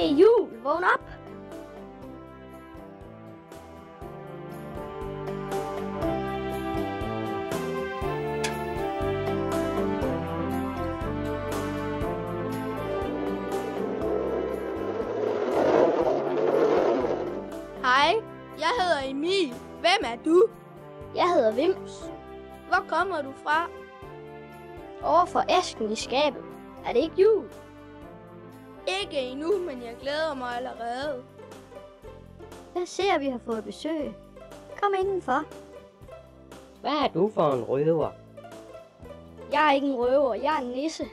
Det er jul. Vågn op. Hej, jeg hedder Emil. Hvem er du? Jeg hedder Vims. Hvor kommer du fra? Over for æsken i skabet. Er det ikke jul? Ikke endnu, men jeg glæder mig allerede. Jeg ser, vi har fået besøg. Kom indenfor. Hvad er du for en røver? Jeg er ikke en røver, jeg er en nisse.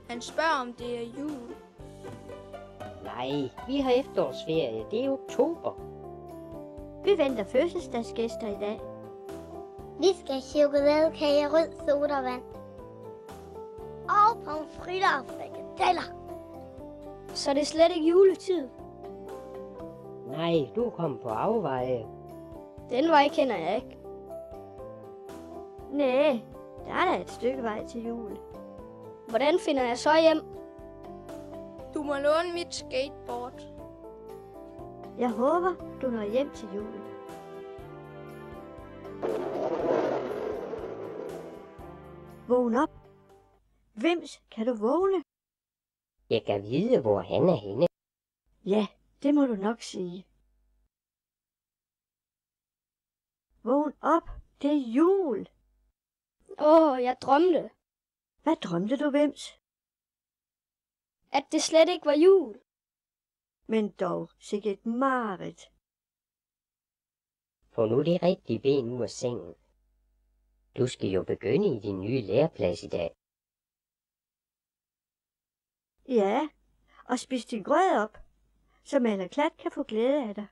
Han spørger, om det er jul. Nej, vi har efterårsferie. Det er oktober. Vi venter fødselsdagsgæster i dag. Vi skal have chokoladekage, rød sodavand. Og pomfritter og frikadeller. Så det er slet ikke juletid. Nej, du er kommet på afveje. Den vej kender jeg ikke. Næh, der er da et stykke vej til jul. Hvordan finder jeg så hjem? Du må låne mit skateboard. Jeg håber, du når hjem til jul. Vågn op. Vims, kan du vågne? Jeg kan vide, hvor han er henne. Ja, det må du nok sige. Vågn op, det er jul. Jeg drømte. Hvad drømte du, Vims? At det slet ikke var jul. Men dog, sikkert et mareridt. Få nu det rigtige ben ud af sengen. Du skal jo begynde i din nye læreplads i dag. Ja, og spis din grød op, så Malerklat kan få glæde af dig.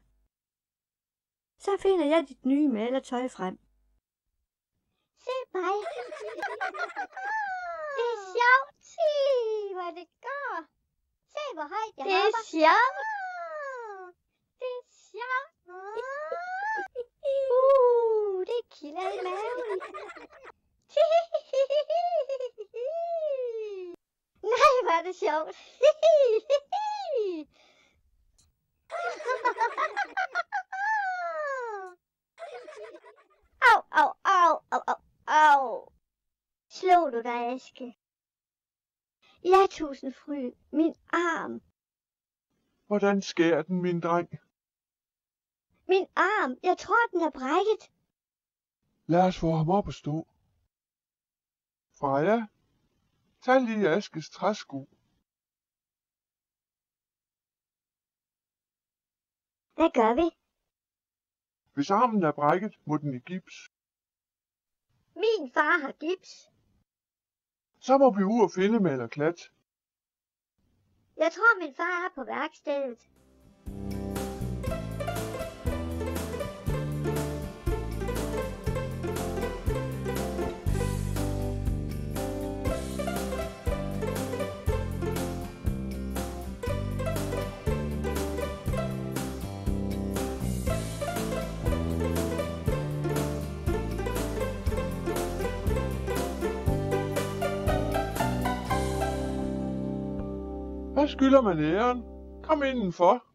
Så finder jeg dit nye malertøj frem. Se mig. Det er sjovt. Se, hvor det går. Se, hvor højt jeg hopper. Det er sjovt. Det er sjovt. Det kilder i maven. Nej, hvor er det sjovt. Au, au, au, au, au, au. Slog du dig, Aske? Ja, Tusindfryd, min arm. Hvordan skærer den, min dreng? Min arm, jeg tror, den er brækket. Lad os få ham op at stå. Freja, tag lige Askes træsko. Hvad gør vi? Hvis armen er brækket, må den i gips. Min far har gips. Så må vi ud og finde Malerklat. Jeg tror, min far er på værkstedet. Hvad skylder man æren? Kom indenfor.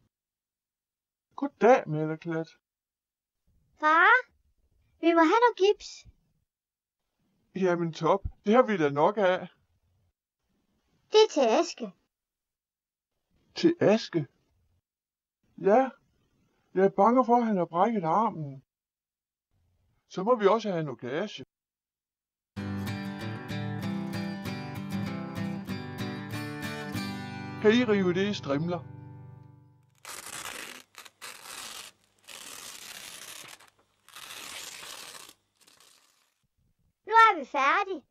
Goddag, Malerklat. Far, vi må have noget gips. Jamen top, det har vi da nok af. Det er til Aske. Til Aske? Ja, jeg er bange for, at han har brækket armen. Så må vi også have noget gage. Kan I rive det i strimler? Nu er vi færdige.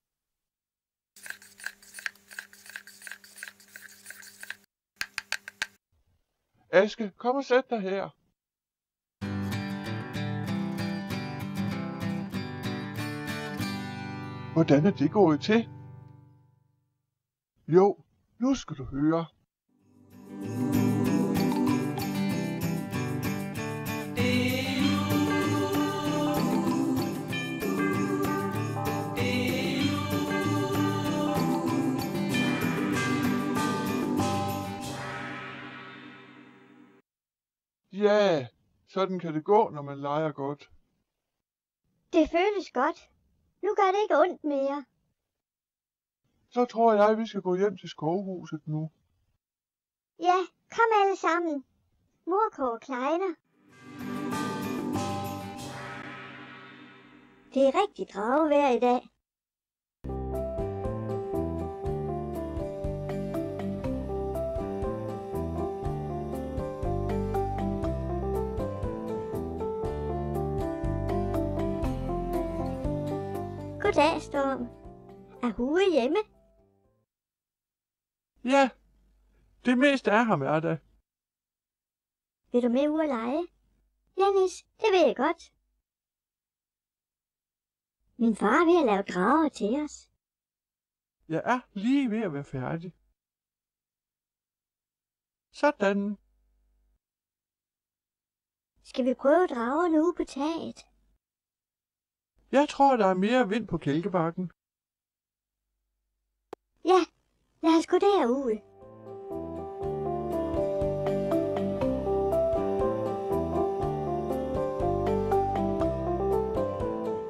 Aske, kom og sæt dig her. Hvordan er det gået til? Jo, nu skal du høre. Ja, sådan kan det gå, når man leger godt. Det føles godt. Nu gør det ikke ondt mere. Så tror jeg, vi skal gå hjem til skovhuset nu. Ja, kom alle sammen. Mor koger klejner. Det er rigtig dragevejr i dag. Goddag, Storm. Er Hue hjemme? Ja, det meste af ham er der. Vil du med ud at lege? Ja, Nis, det vil jeg godt. Min far er ved at lave drager til os. Jeg er lige ved at være færdig. Sådan. Skal vi prøve dragerne ude på taget? Jeg tror, der er mere vind på Kælkebakken. Ja, lad os gå derud.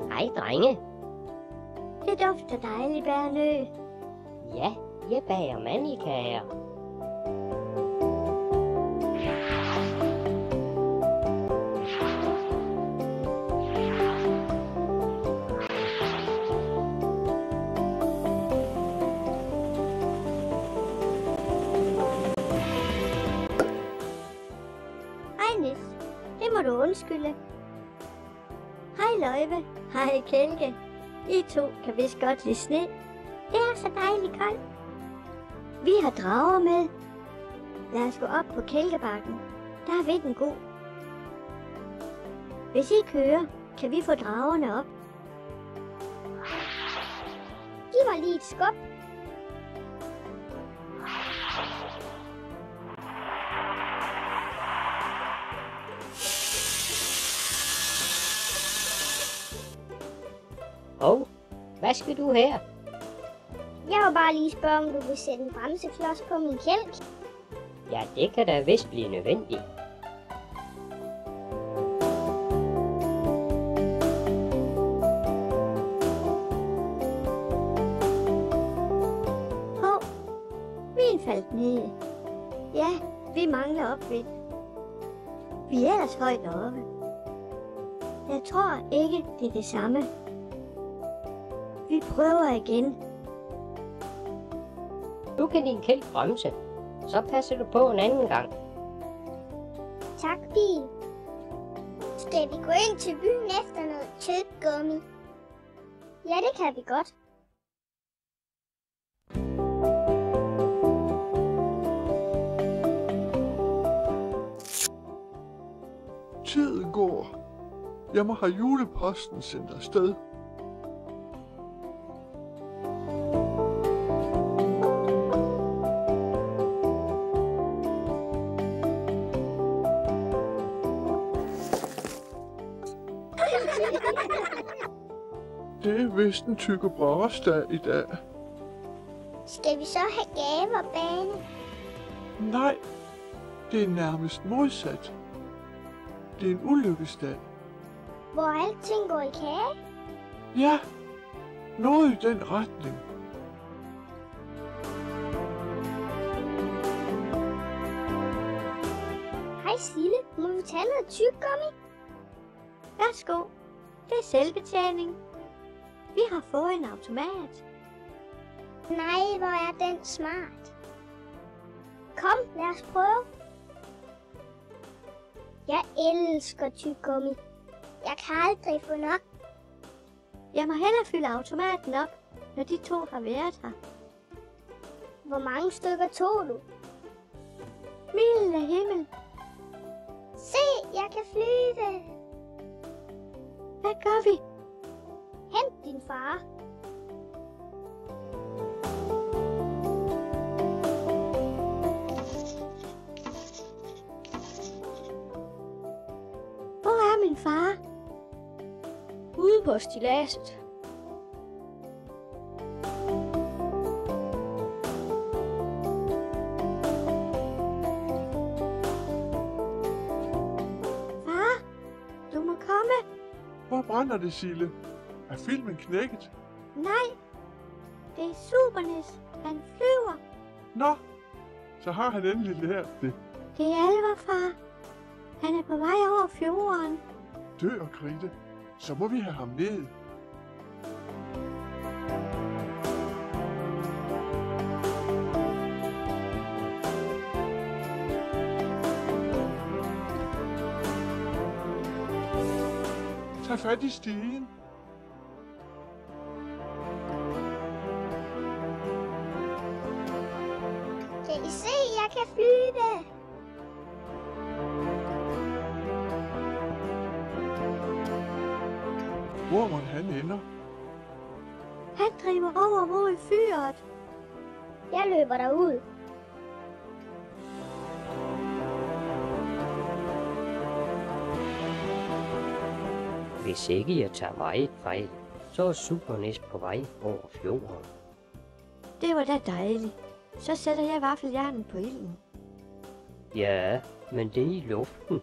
Hej, drenge. Det dufter dejligt, Bærnø. Ja, jeg bager mandelkager. Hej, Nis. Det må du undskylde. Hej, Løjve. Hej, Kælke. I to kan vist godt lide sne. Det er så dejligt koldt. Vi har drager med. Lad os gå op på Kælkebakken. Der er vinden god. Hvis I kører, kan vi få dragerne op. Giv mig lige et skub. Hov, hvad skal du her? Jeg vil bare lige spørge, om du vil sætte en bremseklods på min kælk. Ja, det kan da vist blive nødvendigt. Hov, min faldt ned. Ja, vi mangler opvind. Vi er ellers højt oppe. Jeg tror ikke, det er det samme. Vi prøver igen. Nu kan din kælk bremse. Så passer du på en anden gang. Tak, bil. Skal vi gå ind til byen efter noget tyggegummi? Ja, det kan vi godt. Tiden går. Jeg må have juleposten sendt afsted. Det er vist en Tycho Brahes dag i dag. Skal vi så have gaver, Bane? Nej, det er nærmest modsat. Det er en ulykkesdag. Hvor alting går i kage? Ja, noget i den retning. Hej Sille, må vi tage noget tyggegummi? Værsgo, det er selvbetjening. Vi har fået en automat. Nej, hvor er den smart. Kom, lad os prøve. Jeg elsker tyggegummi. Jeg kan aldrig få nok. Jeg må hellere fylde automaten op, når de to har været her. Hvor mange stykker tog du? Milde himmel. Se, jeg kan flyve. Hvad gør vi? Hent din far. Hvor er min far? Ude på stilladset. Brænder det, Sille? Er filmen knækket? Nej, det er Supernis. Han flyver. Nå, så har han endelig lært det. Det er alvor, far. Han er på vej over fjorden. Dør Kridte, så må vi have ham ned. Tag fat i stigen. Kan I se, jeg kan flyve? Hvor mon han ender? Han driver over mod fyret. Jeg løber derud. Hvis ikke jeg tager meget fejl, så er Supernis på vej over fjorden. Det var da dejligt. Så sætter jeg vaffeljernen på ilden. Ja, men det er i luften.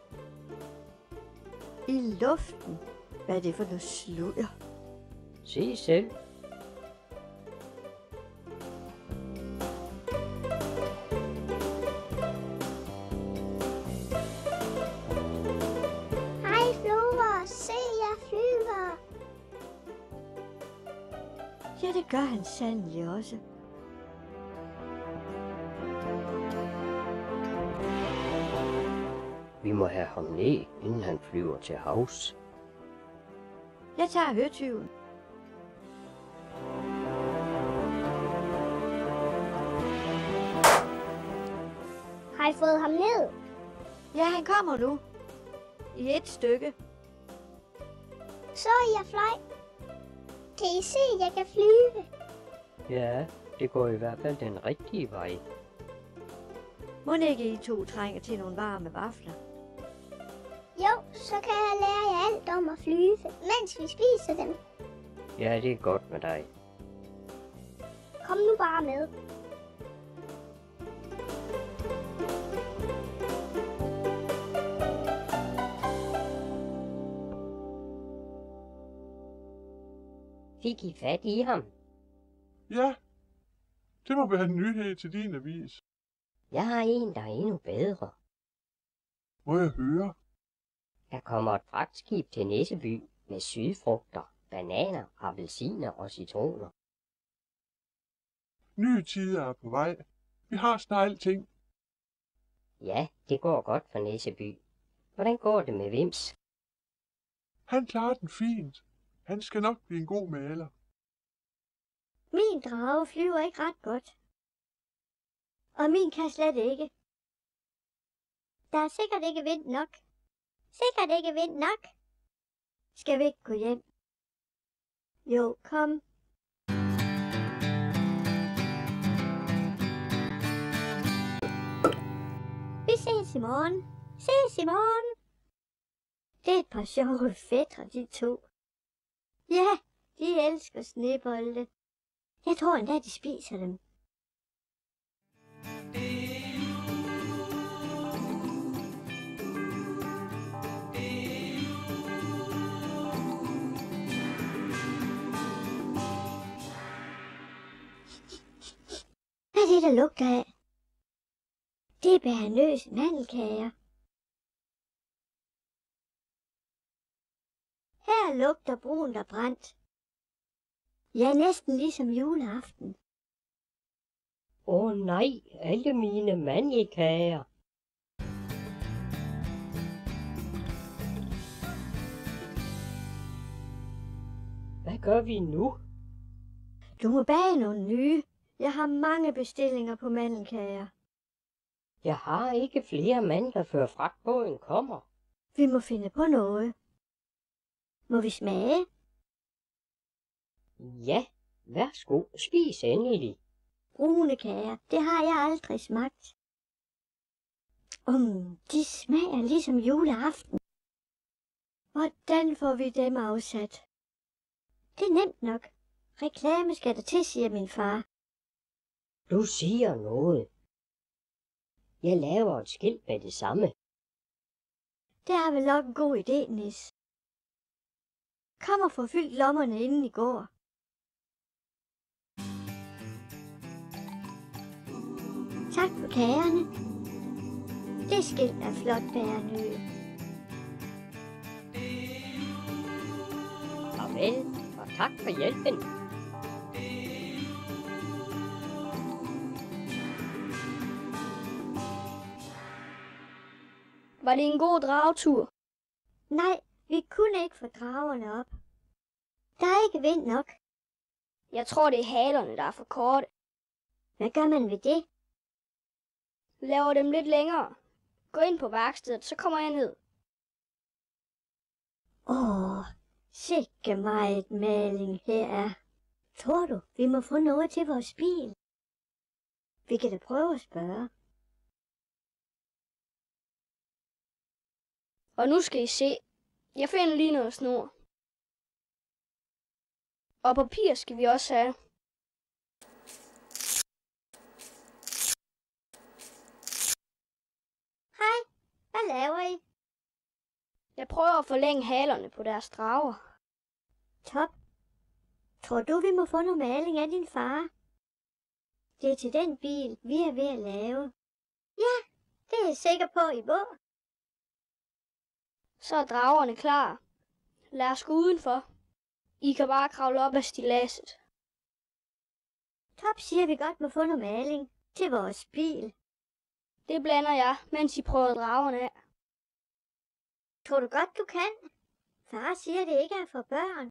I luften? Hvad er det for noget sludder? Se selv. Hej flyver, se jeg flyver. Ja, det gør han sandelig også. Vi må have ham ned, inden han flyver til havs. Jeg tager høtyven. Har I fået ham ned? Ja, han kommer nu. I et stykke. Så jeg fløj. Kan I se, jeg kan flyve? Ja, det går i hvert fald den rigtige vej. Må ikke I to trænger til nogle varme vafler? Jo, så kan jeg lære jer alt om at flyve, mens vi spiser dem. Ja, det er godt med dig. Kom nu bare med. Fik I fat i ham? Ja, det må være en nyhed til din avis. Jeg har en, der er endnu bedre. Må jeg høre? Der kommer et fragtskib til Nisseby med sydfrugter, bananer, appelsiner og citroner. Nye tider er på vej. Vi har snart alting. Ja, det går godt for Nisseby. Hvordan går det med Vims? Han klarer den fint. Han skal nok blive en god maler. Min drage flyver ikke ret godt. Og min kan slet ikke. Der er sikkert ikke vind nok. Sikkert ikke vind nok. Skal vi ikke gå hjem? Jo, kom. Vi ses i morgen. Ses i morgen. Det er et par sjove fætre, de to. Ja, de elsker snebolde. Jeg tror endda, de spiser dem. Hvad er det, der lugter af? Det er bærnøse mandelkager. Her lugter brunt og brændt. Ja, næsten ligesom juleaften. Åh nej, alle mine mandelkager. Hvad gør vi nu? Du må bage nogle nye. Jeg har mange bestillinger på mandelkager. Jeg har ikke flere mandler, før fragtbåden kommer. Vi må finde på noget. Må vi smage? Ja, værsgo, spis endelig. Brune kager, det har jeg aldrig smagt. De smager ligesom juleaften. Hvordan får vi dem afsat? Det er nemt nok. Reklame skal der til, siger min far. Du siger noget. Jeg laver et skilt med det samme. Det er vel nok en god idé, Nis. Kom og få fyldt lommerne inden I går. Tak for kagerne. Det skilt er flot, Bærnø. Farvel, og tak for hjælpen. Var det en god dragetur? Nej, vi kunne ikke få dragerne op. Der er ikke vind nok. Jeg tror, det er halerne, der er for korte. Hvad gør man ved det? Laver dem lidt længere. Gå ind på værkstedet, så kommer jeg ned. Sikke meget maling her er. Tror du, vi må få noget til vores bil? Vi kan da prøve at spørge. Og nu skal I se. Jeg finder lige noget snor. Og papir skal vi også have. Hej, hvad laver I? Jeg prøver at forlænge halerne på deres drager. Top. Tror du, vi må få noget maling af din far? Det er til den bil, vi er ved at lave. Ja, det er jeg sikker på, I må. Så er dragerne klar. Lad os gå udenfor. I kan bare kravle op ad stilladset. Top siger, vi godt må få noget maling til vores bil. Det blander jeg, mens I prøver dragerne af. Tror du godt, du kan? Far siger, det ikke er for børn.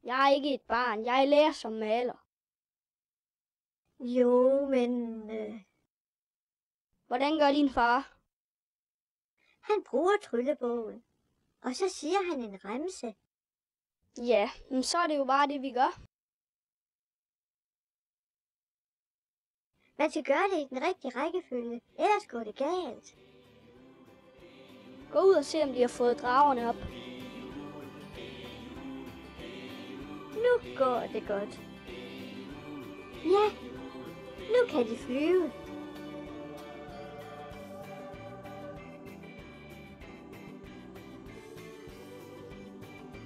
Jeg er ikke et barn. Jeg er lærer som maler. Jo, men... Hvordan gør din far? Han bruger tryllebogen. Og så siger han en remse. Ja, men så er det jo bare det, vi gør. Man skal gøre det i den rigtige rækkefølge, ellers går det galt. Gå ud og se, om de har fået dragerne op. Nu går det godt. Ja, nu kan de flyve.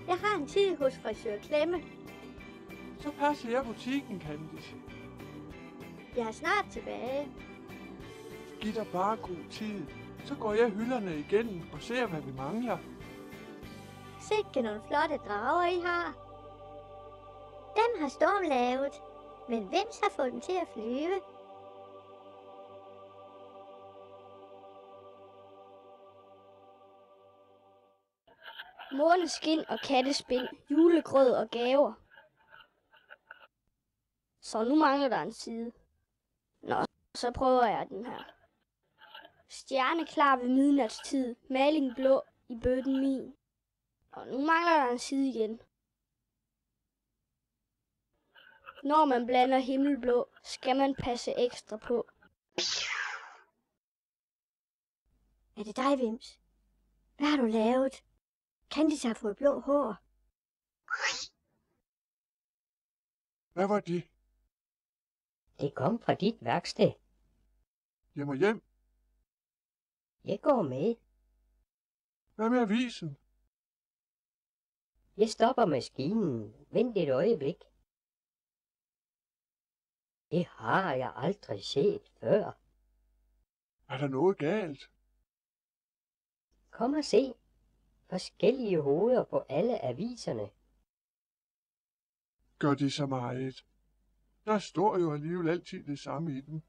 Jeg har en tid hos frisør Klemme. Så passer jeg butikken, Candice. Jeg er snart tilbage. Giv dig bare god tid. Så går jeg hylderne igennem og ser, hvad vi mangler. Sikke nogle flotte drager, I har. Dem har Storm lavet, men hvem har fået dem til at flyve? Måneskin og kattespind, julegrød og gaver. Så nu mangler der en side. Nå, så prøver jeg den her. Stjerne klar ved midnatstid, maling blå i bøtten min. Og nu mangler der en side igen. Når man blander himmelblå, skal man passe ekstra på. Er det dig, Vims? Hvad har du lavet? Candice har fået blå hår. Hvad var det? Det kom fra dit værksted. Jeg må hjem. Jeg går med. Hvad med avisen? Jeg stopper maskinen. Vent et øjeblik. Det har jeg aldrig set før. Er der noget galt? Kom og se. Forskellige hoveder på alle aviserne. Gør det så meget? Der står jo alligevel altid det samme i dem.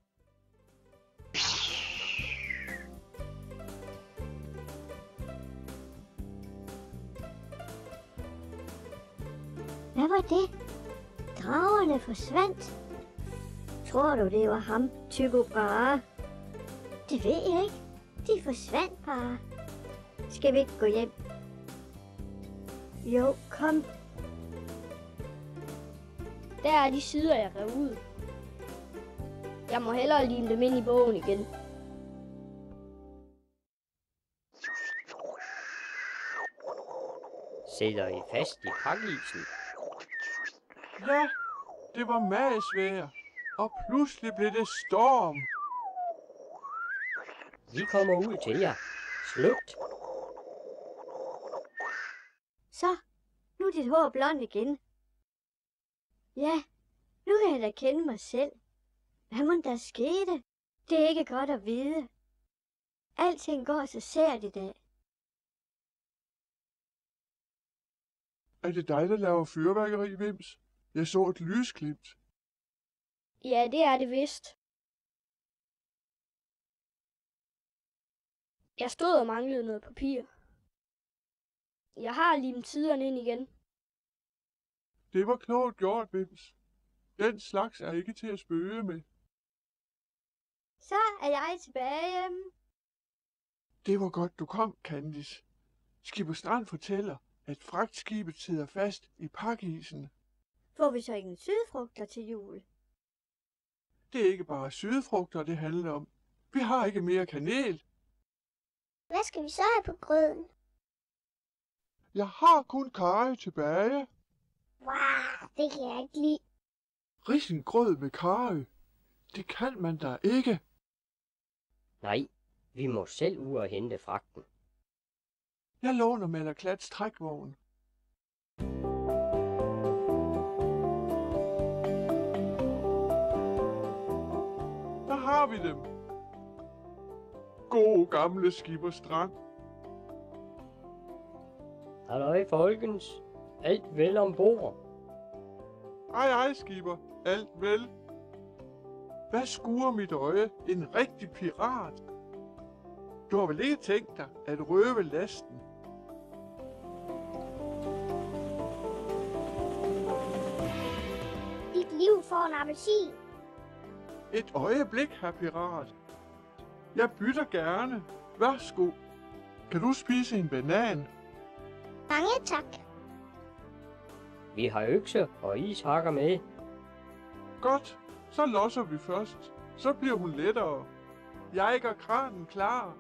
Hvad var det? Dragerne forsvandt. Tror du, det var ham, Tycho Brahe? Det ved jeg ikke. De forsvandt bare. Skal vi ikke gå hjem? Jo, kom. Der er de sider, jeg rev ud. Jeg må hellere lime dem ind i bogen igen. Sidder I fast i pakisen? Ja, det var magesvær. Og pludselig blev det storm. Vi kommer ud til jer. Slut. Så, Nu er dit hår blond igen. Ja, nu kan jeg da kende mig selv. Hvad må der skete? Det er ikke godt at vide. Alting går så sært i dag. Er det dig, der laver fyrværkeri, Vims? Jeg så et lysglimt. Ja, det er det vist. Jeg stod og manglede noget papir. Jeg har limet siderne ind igen. Det var klogt gjort, Vims. Den slags er ikke til at spøge med. Så er jeg tilbage. Det var godt, du kom, Candice. Skipper Strand fortæller, at fragtskibet sidder fast i pakisen. Får vi så ingen sydfrugter til jul? Det er ikke bare sydfrugter, det handler om. Vi har ikke mere kanel. Hvad skal vi så have på grøden? Jeg har kun karry tilbage. Wow, det kan jeg ikke lide. Risengrød med karry. Det kan man da ikke. Nej, vi må selv ud og hente fragten. Jeg låner Malaklats trækvogn. Der har vi dem. God gamle Skipper Strand. Halløj, folkens. Alt vel ombord. Ej, Skipper. Alt vel. Hvad skuer mit øje? En rigtig pirat. Du har vel ikke tænkt dig at røve lasten? Dit liv får en appelsin. Et øjeblik, herr pirat. Jeg bytter gerne. Værsgo. Kan du spise en banan? Mange tak. Vi har økse og ishakker med. Godt. Så losser vi først. Så bliver hun lettere. Jeg gør kranen klar.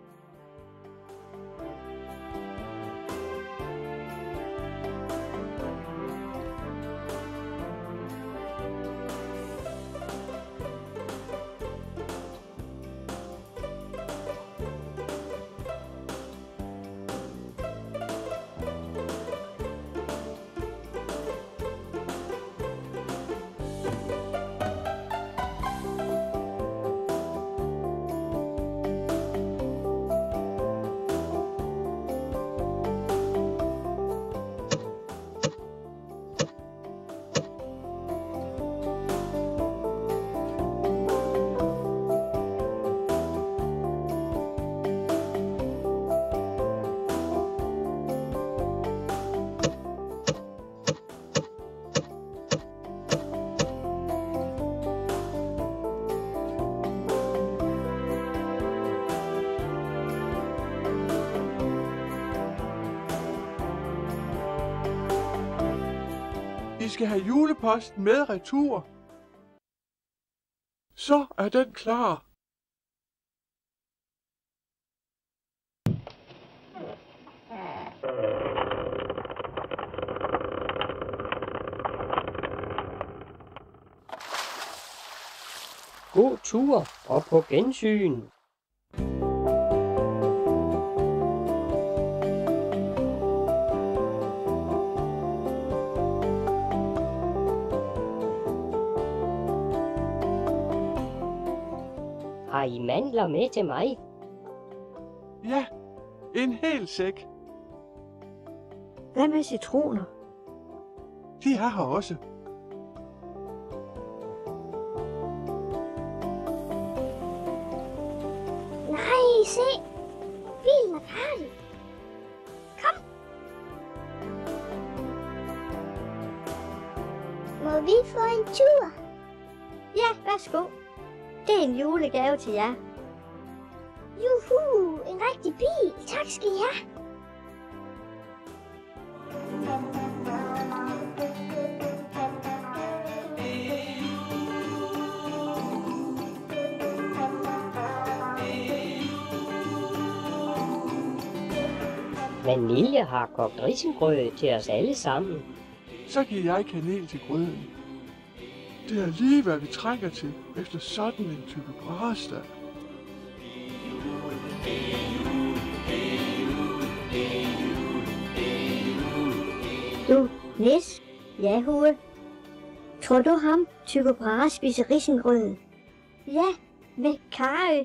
I skal have juleposten med retur. Så er den klar. God tur og på gensyn. Har I mandler med til mig? Ja, en hel sæk. Hvad med citroner? De er her også. Nej, se. Bilen er færdig. Kom. Må vi få en tur? Ja, værsgo. Det er en julegave til jer. Juhu, en rigtig bil. Tak skal I have. Vanilje har kogt risengrød til os alle sammen. Så giver jeg kanel til grøden. Det er lige, hvad vi trænger til efter sådan en type brasdag. Du, Nis? Ja, Hue. Tror du ham, Tycho Brahe, spiser risengrød? Ja, med karry.